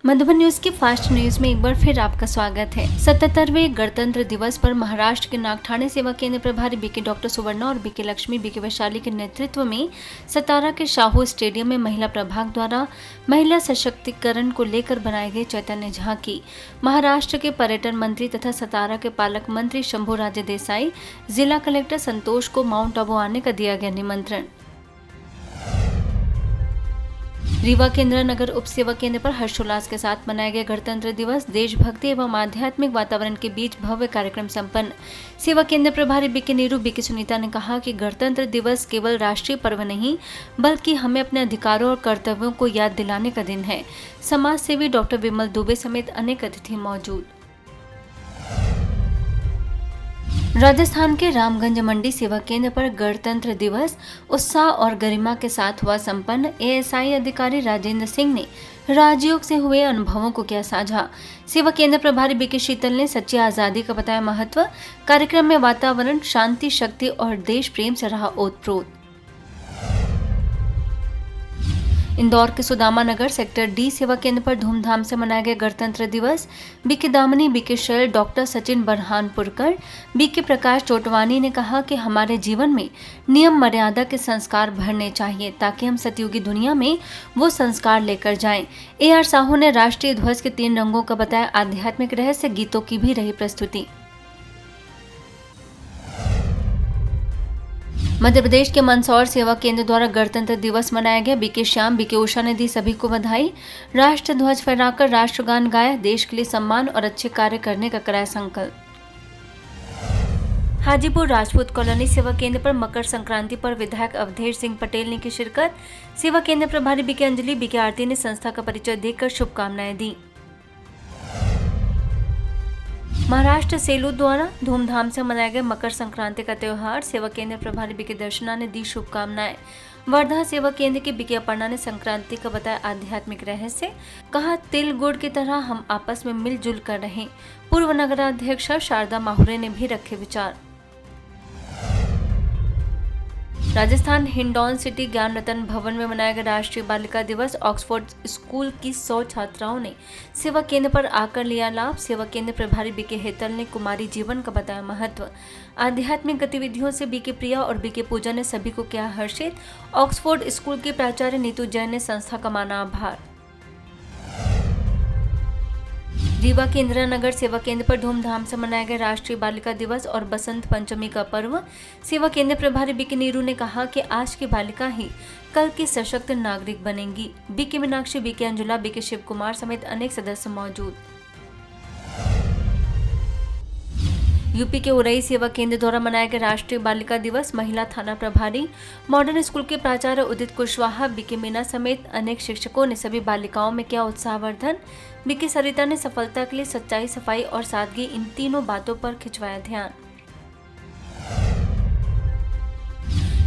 Madhuban news की fast news में एक बार फिर आपका स्वागत है। 77वें गणतंत्र दिवस पर महाराष्ट्र के नागठाणे सेवा केंद्र प्रभारी बीके डॉक्टर सुवर्णा और बीके लक्ष्मी बीके वैशाली के नेतृत्व में सतारा के शाहू स्टेडियम में महिला प्रभाग द्वारा महिला सशक्तिकरण को लेकर बनाई गई चैतन्य झांकी। महाराष्ट्र के पर्यटन मंत्री तथा सतारा के पालक मंत्री शंभू राजे देसाई, जिला कलेक्टर संतोष को माउंट आबू आने का दिया गया निमंत्रण। रीवा के इंदिरा नगर उप सेवा केंद्र पर हर्षोल्लास के साथ मनाया गया गणतंत्र दिवस। देशभक्ति एवं आध्यात्मिक वातावरण के बीच भव्य कार्यक्रम संपन्न। सेवा केंद्र प्रभारी बीके नीरू बीके सुनीता ने कहा कि गणतंत्र दिवस केवल राष्ट्रीय पर्व नहीं बल्कि हमें अपने अधिकारों और कर्तव्यों को याद दिलाने का दिन है। समाज सेवी डॉक्टर विमल दुबे समेत अनेक अतिथि मौजूद। राजस्थान के रामगंज मंडी सेवा केंद्र पर गणतंत्र दिवस उत्साह और गरिमा के साथ हुआ संपन्न। एएसआई अधिकारी राजेंद्र सिंह ने राजयोग से हुए अनुभवों को किया साझा। सेवा केंद्र प्रभारी बीके शीतल ने सच्ची आजादी का बताया महत्व। कार्यक्रम में वातावरण शांति, शक्ति और देश प्रेम से रहा ओतप्रोत। इंदौर के सुदामा नगर सेक्टर डी सेवा केंद्र पर धूमधाम से मनाया गया गणतंत्र दिवस। बीके दामनी, बीके शैल, डॉक्टर सचिन बरहानपुरकर, बीके प्रकाश चोटवानी ने कहा कि हमारे जीवन में नियम मर्यादा के संस्कार भरने चाहिए ताकि हम सतयुगी दुनिया में वो संस्कार लेकर जाएं। एआर साहू ने राष्ट्रीय ध्वज के 3 रंगों का बताया आध्यात्मिक रहस्य। गीतों की भी रही प्रस्तुति। मध्य प्रदेश के मंदसौर सेवा केंद्र द्वारा गणतंत्र दिवस मनाया गया। बीके श्याम, बीके उषा ने दी सभी को बधाई। राष्ट्र ध्वज फहराकर राष्ट्रगान गाया। देश के लिए सम्मान और अच्छे कार्य करने का कराया संकल्प। हाजीपुर राजपूत कॉलोनी सेवा केंद्र पर मकर संक्रांति पर विधायक अवधेश सिंह पटेल ने की शिरकत। सेवा केंद्र प्रभारी बीके अंजलि, बीके आरती ने संस्था का परिचय देकर शुभकामनाएं दी। महाराष्ट्र सेलू द्वारा धूमधाम से मनाया गया मकर संक्रांति का त्योहार। सेवा केंद्र प्रभारी बीके दर्शना ने दी शुभकामनाएं। वर्धा सेवा केंद्र की बीके अपर्णा ने संक्रांति का बताया आध्यात्मिक रहस्य। कहा, तिल गुड़ की तरह हम आपस में मिलजुल कर रहें। पूर्व नगराध्यक्षा शारदा माहुरे ने भी रखे विचार। राजस्थान हिंडौन सिटी ज्ञान रतन भवन में मनाया गया राष्ट्रीय बालिका दिवस। ऑक्सफोर्ड स्कूल की 100 छात्राओं ने सेवा केंद्र पर आकर लिया लाभ। सेवा केंद्र प्रभारी बीके हेतल ने कुमारी जीवन का बताया महत्व। आध्यात्मिक गतिविधियों से बीके प्रिया और बीके पूजा ने सभी को किया हर्षित। ऑक्सफोर्ड स्कूल के प्राचार्य नीतू जैन ने संस्था का माना आभार। रीवा के इंदिरा नगर सेवा केंद्र पर धूमधाम से मनाया गया राष्ट्रीय बालिका दिवस और बसंत पंचमी का पर्व। सेवा केंद्र प्रभारी बीके नीरू ने कहा कि आज की बालिका ही कल की सशक्त नागरिक बनेंगी। BK Meenakshi, BK Anjula, BK Shiv Kumar समेत अनेक सदस्य मौजूद। यूपी के उरई सेवा केंद्र द्वारा मनाया गया राष्ट्रीय बालिका दिवस। महिला थाना प्रभारी, मॉडर्न स्कूल के प्राचार्य उदित कुशवाहा, बीके मीना समेत अनेक शिक्षकों ने सभी बालिकाओं में किया उत्साहवर्धन। बीके सरिता ने सफलता के लिए सच्चाई, सफाई और सादगी, इन तीनों बातों पर खिंचवाया ध्यान।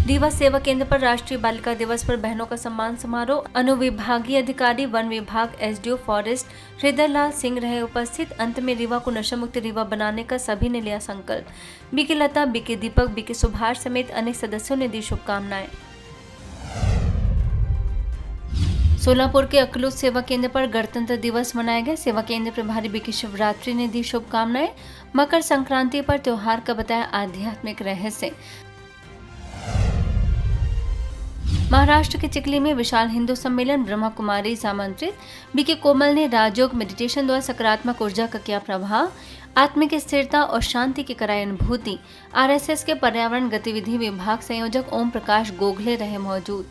रीवा सेवा केंद्र पर राष्ट्रीय बालिका दिवस पर बहनों का सम्मान समारोह। अनुविभागीय अधिकारी वन विभाग एसडीओ फॉरेस्ट हृदय लाल सिंह रहे उपस्थित। अंत में रीवा को नशा मुक्त रीवा बनाने का सभी ने लिया संकल्प। बीके लता, बीके दीपक, बीके सुभाष समेत अनेक सदस्यों ने दी शुभकामनाएं। सोलापुर के अकलूज सेवा केंद्र पर गणतंत्र दिवस मनाया गया। सेवा केंद्र प्रभारी बीके शिवरात्रि ने दी शुभकामनाएं। मकर संक्रांति पर त्योहार का बताया आध्यात्मिक रहस्य। महाराष्ट्र के चिखली में विशाल हिंदू सम्मेलन, ब्रह्मा कुमारी आमंत्रित। बीके कोमल ने राजयोग मेडिटेशन द्वारा सकारात्मक ऊर्जा का किया प्रभाव। आत्मिक स्थिरता और शांति की कराई अनुभूति। आरएसएस के पर्यावरण गतिविधि विभाग संयोजक ओम प्रकाश गोखले रहे मौजूद।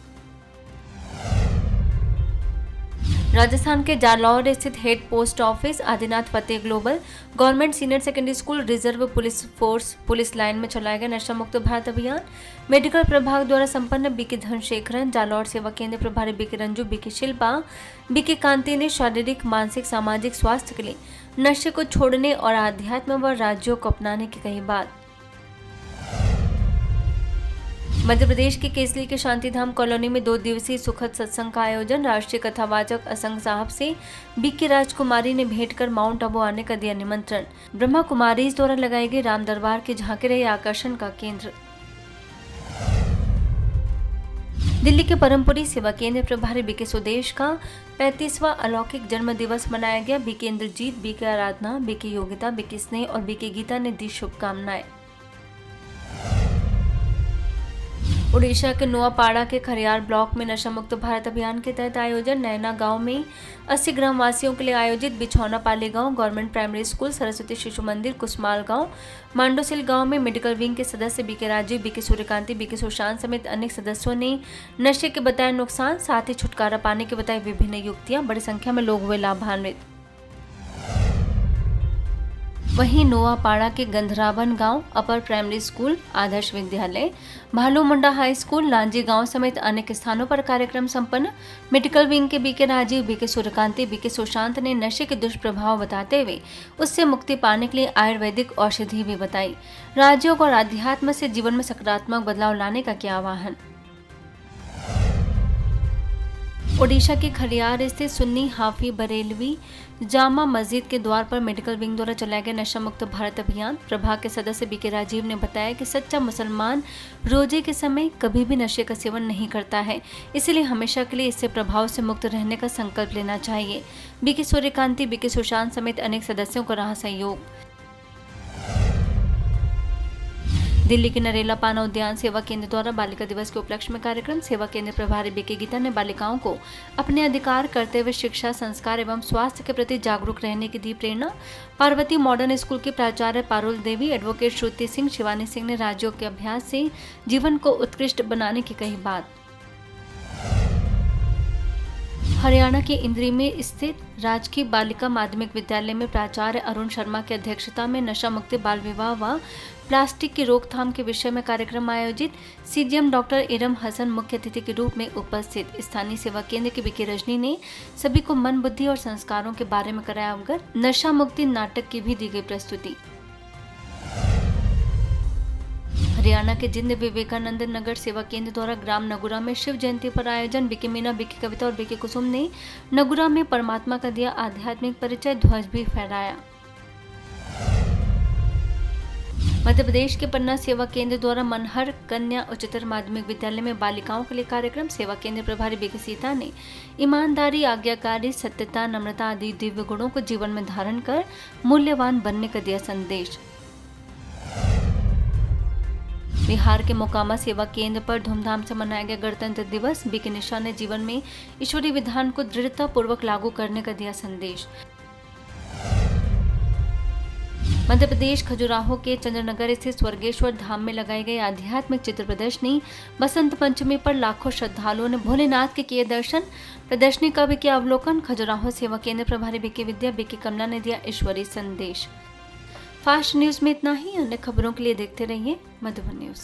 राजस्थान के जालौर स्थित head post office, Adinath Fateh global government senior secondary school, reserve police force, police line में चलाया गया नशा मुक्त भारत अभियान। मेडिकल प्रभाग द्वारा संपन्न। बीके धनशेखरन, जालौर सेवा केंद्र प्रभारी BK Ranju, BK Shilpa, BK Kanti ने शारीरिक, मानसिक, सामाजिक स्वास्थ्य के लिए नशे को छोड़ने और आध्यात्म व राज्यों को अपनाने की कही बात। मध्य प्रदेश के केसली के शांतिधाम कॉलोनी में 2 दिवसीय सुखद सत्संग का आयोजन। राष्ट्रीय कथावाचक असंग साहब से बीके राजकुमारी ने भेंट कर माउंट आबू आने का दिया निमंत्रण। ब्रह्मा कुमारी द्वारा लगाई गई राम दरबार की झांकी रही आकर्षण का केंद्र। दिल्ली के परमपुरी सेवा केंद्र प्रभारी बीके स्वदेश का 35वां अलौकिक जन्म दिवस मनाया गया। बीके इंद्रजीत, बीके आराधना, बीके योगिता, बीके स्नेह और बीके गीता ने दी शुभकामनाएं। उड़ीसा के नुआपाड़ा के खरियार ब्लॉक में नशा मुक्त भारत अभियान के तहत आयोजन। नैना गांव में 80 ग्रामवासियों के लिए आयोजित बिछौना पाली गांव government primary school, Saraswati Shishu मंदिर कुसमाल गांव, मांडोसिल गांव में मेडिकल विंग के सदस्य BK Rajeev, BK Suryakanti, BK Sushant समेत अनेक सदस्यों ने नशे के बताए नुकसान, साथ ही छुटकारा पाने के बताए विभिन्न युक्तियां। बड़ी संख्या में लोग हुए लाभान्वित। वहीं नोआपाड़ा के गंधरावन गांव upper primary school, Adarsh Vidyalaya, भालू मुंडा हाई स्कूल, लांजी गांव समेत अनेक स्थानों पर कार्यक्रम संपन्न। मेडिकल विंग के BK Rajeev, BK Suryakanti, BK Sushant ने नशे के दुष्प्रभाव बताते हुए उससे मुक्ति पाने के लिए आयुर्वेदिक औषधि भी बताई। राजयोग और आध्यात्म से जीवन में सकारात्मक बदलाव लाने का किया आह्वान। ओडिशा के खरियार स्थित सुन्नी हाफी बरेलवी जामा मस्जिद के द्वार पर मेडिकल विंग द्वारा चलाया गया नशा मुक्त भारत अभियान। प्रभाग के सदस्य बीके राजीव ने बताया कि सच्चा मुसलमान रोजे के समय कभी भी नशे का सेवन नहीं करता है, इसलिए हमेशा के लिए इससे प्रभाव से मुक्त रहने का संकल्प लेना चाहिए। बीके सूर्यकांति, बीके सुशांत समेत अनेक सदस्यों को रहा सहयोग। दिल्ली के नरेला पाना उद्यान सेवा केंद्र द्वारा बालिका दिवस के उपलक्ष्य में कार्यक्रम। सेवा केंद्र प्रभारी बीके गीता ने बालिकाओं को अपने अधिकार करते हुए शिक्षा, संस्कार एवं स्वास्थ्य के प्रति जागरूक रहने की दी प्रेरणा। पार्वती मॉडर्न स्कूल की प्राचार्य पारुल देवी, एडवोकेट श्रुति सिंह, शिवानी सिंह ने राजयोग के अभ्यास से जीवन को उत्कृष्ट बनाने की कही बात। हरियाणा के इंद्री में स्थित राजकीय बालिका माध्यमिक विद्यालय में प्राचार्य अरुण शर्मा की अध्यक्षता में नशा मुक्ति, बाल विवाह व प्लास्टिक की रोकथाम के विषय में कार्यक्रम आयोजित। सीजीएम डॉक्टर इरम हसन मुख्य अतिथि के रूप में उपस्थित। स्थानीय सेवा केंद्र के बीके रजनी ने सभी को मन, बुद्धि और संस्कारों के बारे में कराया अवगत। नशा मुक्ति नाटक की भी दी गई प्रस्तुति। हरियाणा के जिंद विवेकानंद नगर सेवा केंद्र द्वारा ग्राम नगुरा में शिव जयंती पर आयोजन। बीके मीना, बीके कविता और बीके कुसुम ने नगुरा में परमात्मा का दिया आध्यात्मिक परिचय, ध्वज भी फहराया। मध्य प्रदेश के पन्ना सेवा केंद्र द्वारा मनहर कन्या उच्चतर माध्यमिक विद्यालय में बालिकाओं के लिए कार्यक्रम। सेवा केंद्र प्रभारी बीके सीता ने ईमानदारी, आज्ञाकारी, सत्यता, नम्रता आदि दिव्य गुणों को जीवन में धारण कर मूल्यवान बनने का दिया संदेश। बिहार के मोकामा सेवा केंद्र पर धूमधाम से मनाया गया गणतंत्र दिवस। बीके निशा ने जीवन में ईश्वरीय विधान को दृढ़ता पूर्वक लागू करने का दिया संदेश। मध्य प्रदेश खजुराहो के चंद्रनगर स्थित स्वर्गेश्वर धाम में लगाई गई आध्यात्मिक चित्र प्रदर्शनी। बसंत पंचमी पर लाखों श्रद्धालुओं ने भोलेनाथ के किए दर्शन। प्रदर्शनी का भी किया अवलोकन। खजुराहो सेवा केंद्र प्रभारी बीके विद्या, बीके कमला ने दिया ईश्वरीय संदेश। फास्ट न्यूज में इतना ही। अन्य खबरों के लिए देखते रहिए मधुबन न्यूज।